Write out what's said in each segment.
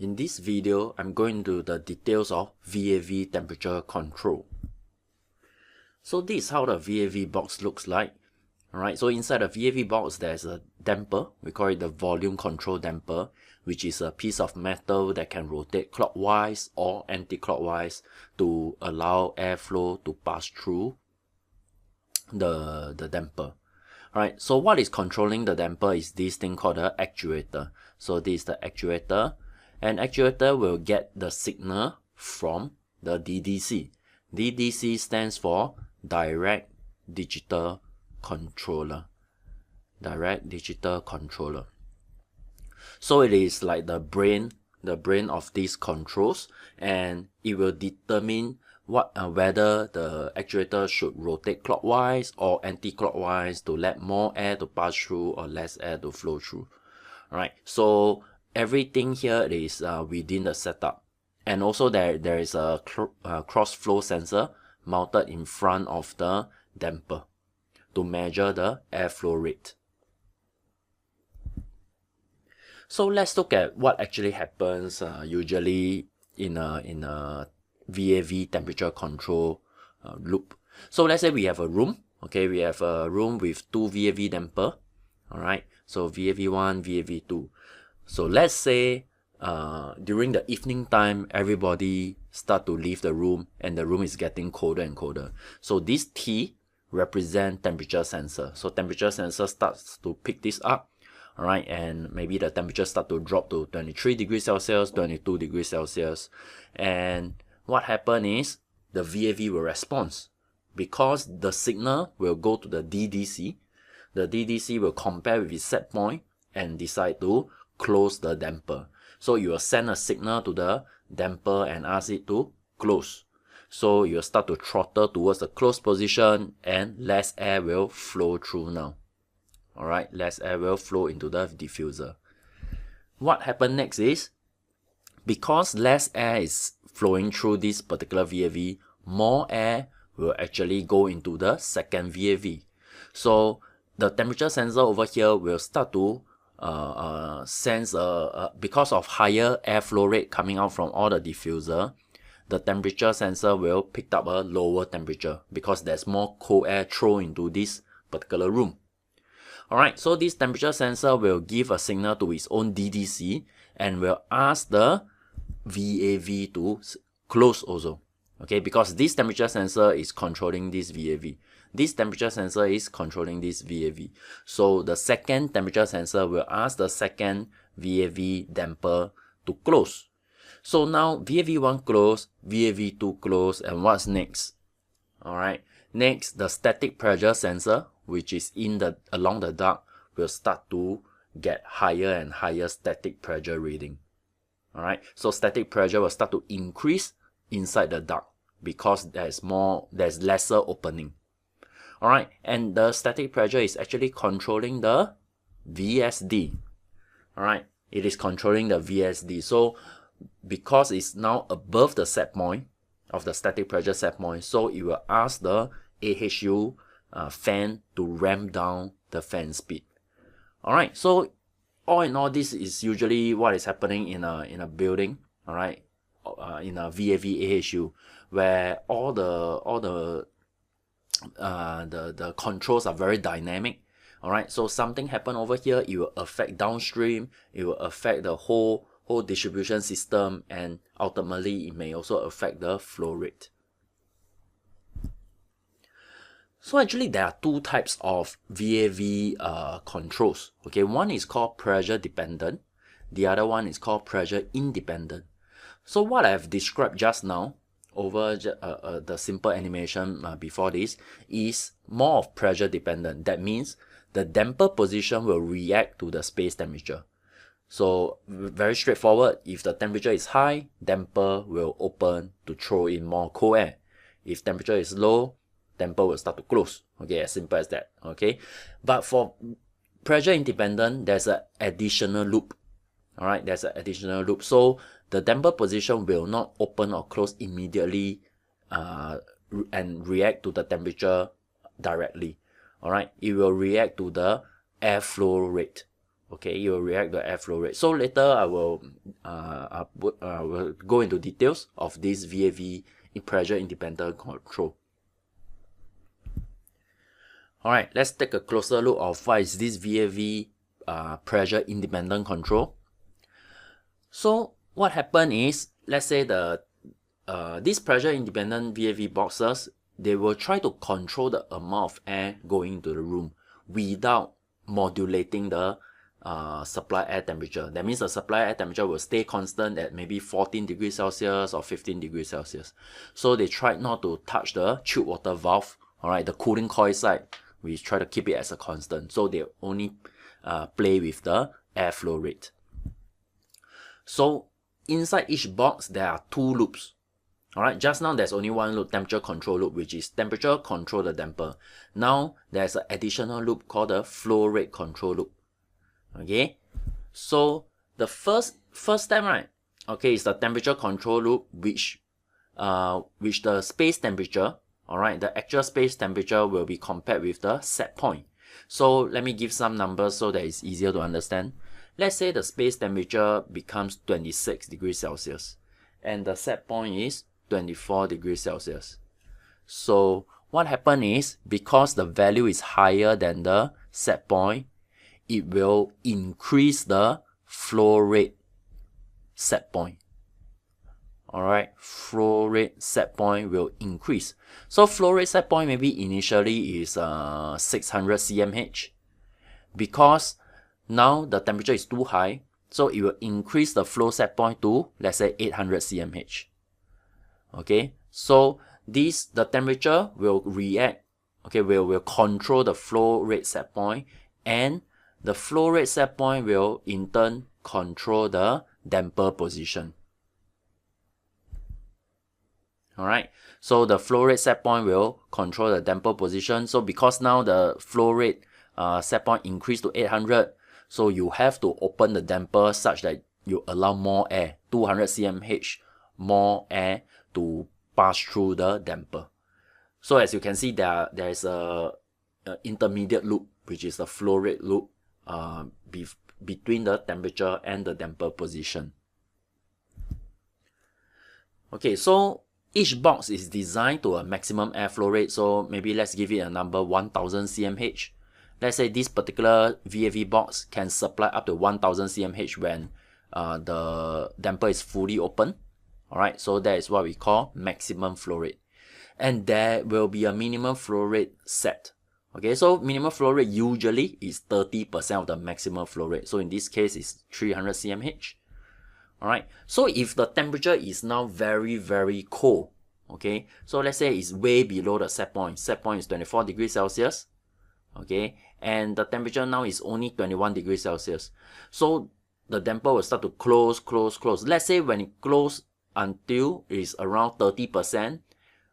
In this video, I'm going into the details of VAV temperature control. So this is how the VAV box looks like. Alright, so inside the VAV box, there's a damper. We call it the volume control damper, which is a piece of metal that can rotate clockwise or anti-clockwise to allow airflow to pass through the damper. Alright, so what is controlling the damper is this thing called the actuator. So this is the actuator. An actuator will get the signal from the DDC. DDC stands for Direct Digital Controller. Direct Digital Controller. So it is like the brain of these controls, and it will determine whether the actuator should rotate clockwise or anti-clockwise to let more air to pass through or less air to flow through. Alright, so everything here is within the setup, and also there is a cross flow sensor mounted in front of the damper to measure the airflow rate. So let's look at what actually happens usually in a VAV temperature control loop. So let's say we have a room. Okay, we have a room with two VAV damper. Alright, so VAV1, VAV2. So let's say during the evening time, everybody start to leave the room and the room is getting colder and colder. So this T represent temperature sensor. So temperature sensor starts to pick this up. Alright, and maybe the temperature start to drop to 23 degrees Celsius, 22 degrees Celsius. And what happen is the VAV will respond because the signal will go to the DDC. The DDC will compare with its set point and decide to close the damper. So you will send a signal to the damper and ask it to close. So you will start to throttle towards the closed position and less air will flow through now. Alright, less air will flow into the diffuser. What happens next is, because less air is flowing through this particular VAV, more air will actually go into the second VAV. So the temperature sensor over here will start to sense because of higher airflow rate coming out from all the diffuser, the temperature sensor will pick up a lower temperature because there's more cold air thrown into this particular room. Alright, so this temperature sensor will give a signal to its own DDC and will ask the VAV to close also. Okay, because this temperature sensor is controlling this VAV. This temperature sensor is controlling this VAV. So the second temperature sensor will ask the second VAV damper to close. So now VAV1 close, VAV2 close, and what's next? Alright, next the static pressure sensor, which is along the duct, will start to get higher and higher static pressure reading. Alright, so static pressure will start to increase inside the duct because there's lesser opening. Alright, and the static pressure is actually controlling the VSD. Alright, it is controlling the VSD. So because it's now above the set point of the static pressure set point, so it will ask the AHU fan to ramp down the fan speed. Alright, so all in all, this is usually what is happening in a building. Alright, in a VAV AHU, where all the controls are very dynamic. Alright, so something happen over here, it will affect downstream, it will affect the whole distribution system, and ultimately it may also affect the flow rate. So actually there are two types of VAV controls. Okay, one is called pressure dependent, the other one is called pressure independent. So what I have described just now over the simple animation before this is more of pressure dependent. That means the damper position will react to the space temperature. So very straightforward, if the temperature is high, damper will open to throw in more cold air. If temperature is low, damper will start to close. Okay, as simple as that. Okay, but for pressure independent, there's an additional loop. Alright, there's an additional loop. So the damper position will not open or close immediately and react to the temperature directly. Alright, it will react to the airflow rate. Okay, it will react to air flow rate. So later I will go into details of this VAV pressure independent control. Alright, let's take a closer look of what is this VAV pressure independent control. So what happened is, let's say these pressure independent VAV boxes, they will try to control the amount of air going into the room without modulating the supply air temperature. That means the supply air temperature will stay constant at maybe 14 degrees Celsius or 15 degrees Celsius. So they tried not to touch the chilled water valve, alright, the cooling coil side. We try to keep it as a constant. So they only play with the airflow rate. So inside each box, there are 2 loops. Alright, just now there's only one loop, temperature control loop, which is temperature control the damper. Now there's an additional loop called the flow rate control loop. Okay, so the first step, right, okay, is the temperature control loop, which the space temperature, alright, the actual space temperature will be compared with the set point. So let me give some numbers so that it's easier to understand. Let's say the space temperature becomes 26 degrees Celsius and the set point is 24 degrees Celsius. So what happens is, because the value is higher than the set point, it will increase the flow rate set point. Alright, flow rate set point will increase. So flow rate set point maybe initially is 600 cmH. Because now the temperature is too high, so it will increase the flow set point to, let's say, 800 cmH. Okay, so the temperature will react, okay, will control the flow rate set point, and the flow rate set point will in turn control the damper position. Alright, so the flow rate set point will control the damper position. So because now the flow rate set point increased to 800, so you have to open the damper such that you allow more air, 200 cmH more air to pass through the damper. So as you can see, there is a intermediate loop, which is the flow rate loop between the temperature and the damper position. Okay, so each box is designed to a maximum airflow rate. So maybe let's give it a number 1000 cmH. Let's say this particular VAV box can supply up to 1000 cmH when the damper is fully open. Alright, so that is what we call maximum flow rate. And there will be a minimum flow rate set. Okay, so minimum flow rate usually is 30% of the maximum flow rate. So in this case, it's 300 cmH. Alright, so if the temperature is now very, very cold, okay, so let's say it's way below the set point. Set point is 24 degrees Celsius. Okay, and the temperature now is only 21 degrees Celsius. So the damper will start to close. Let's say when it closes until it's around 30%,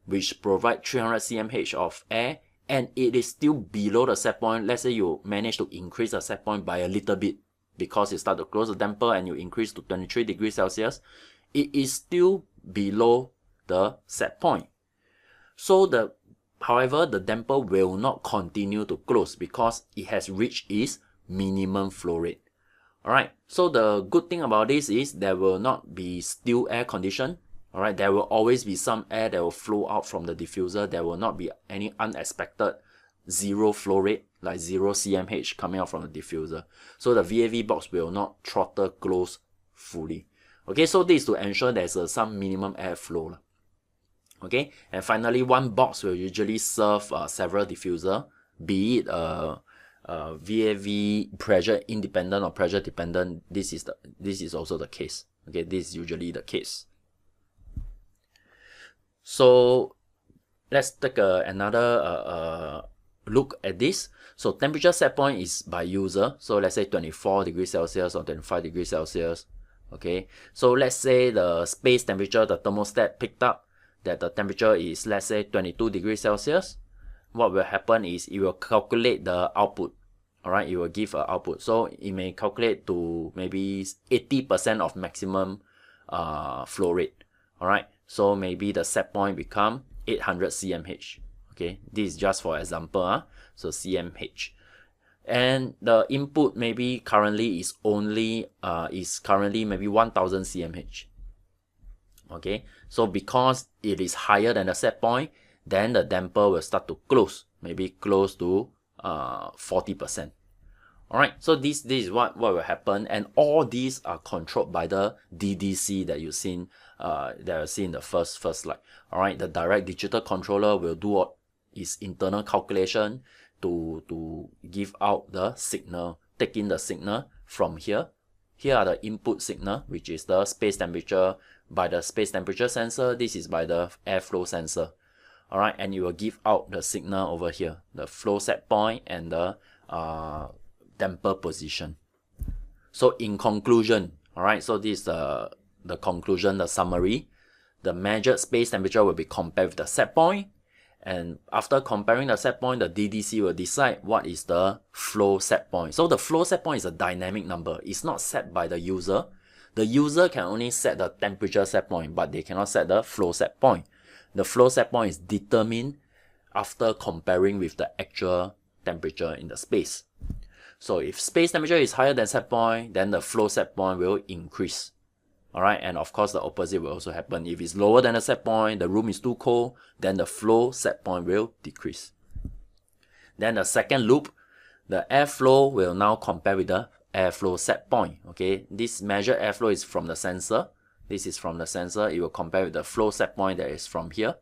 which provide 300 cmH of air, and it is still below the set point. Let's say you manage to increase the set point by a little bit because you start to close the damper and you increase to 23 degrees Celsius, it is still below the set point. So however, the damper will not continue to close because it has reached its minimum flow rate. Alright, so the good thing about this is there will not be still air condition. Alright, there will always be some air that will flow out from the diffuser. There will not be any unexpected zero flow rate, like 0 cmH coming out from the diffuser. So the VAV box will not throttle close fully. Okay, so this is to ensure there's some minimum airflow. Okay, and finally, one box will usually serve several diffuser, be it VAV pressure independent or pressure dependent. This is also the case. Okay, this is usually the case. So let's take another look at this. So temperature set point is by user. So let's say 24 degrees Celsius or 25 degrees Celsius. Okay, so let's say the space temperature, the thermostat picked up that the temperature is, let's say, 22 degrees Celsius. What will happen is it will calculate the output. Alright, it will give an output. So it may calculate to maybe 80% of maximum flow rate. Alright, so maybe the set point become 800 cmH. Okay, this is just for example. So cmH. and the input maybe currently is only maybe 1000 cmh. Okay, so because it is higher than the set point, then the damper will start to close, maybe close to 40%. Alright, so this is what will happen, and all these are controlled by the DDC that you've seen in the first slide. Alright, the direct digital controller will do its internal calculation to give out the signal, take in the signal from here. Here are the input signal, which is the space temperature by the space temperature sensor. This is by the airflow sensor. Alright, and it will give out the signal over here, the flow set point and the damper position. So in conclusion, alright, so this is the conclusion, the summary. The measured space temperature will be compared with the set point, and after comparing the set point, the DDC will decide what is the flow set point. So the flow set point is a dynamic number. It's not set by the user. The user can only set the temperature set point, but they cannot set the flow set point. The flow set point is determined after comparing with the actual temperature in the space. So if space temperature is higher than set point, then the flow set point will increase. Alright, and of course the opposite will also happen. If it's lower than the set point, the room is too cold, then the flow set point will decrease. Then the second loop, the airflow will now compare with the airflow set point. Okay, this measured airflow is from the sensor. This is from the sensor. It will compare with the flow set point that is from here.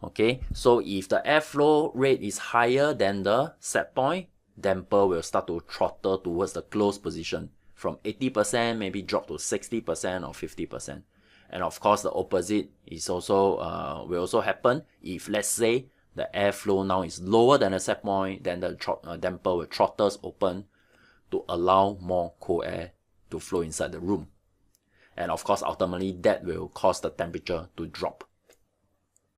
Okay, so if the airflow rate is higher than the set point, damper will start to throttle towards the closed position. From 80% maybe drop to 60% or 50%. And of course the opposite is also will also happen if, let's say, the airflow now is lower than the set point, then the damper will throttles open to allow more cold air to flow inside the room. And of course ultimately that will cause the temperature to drop.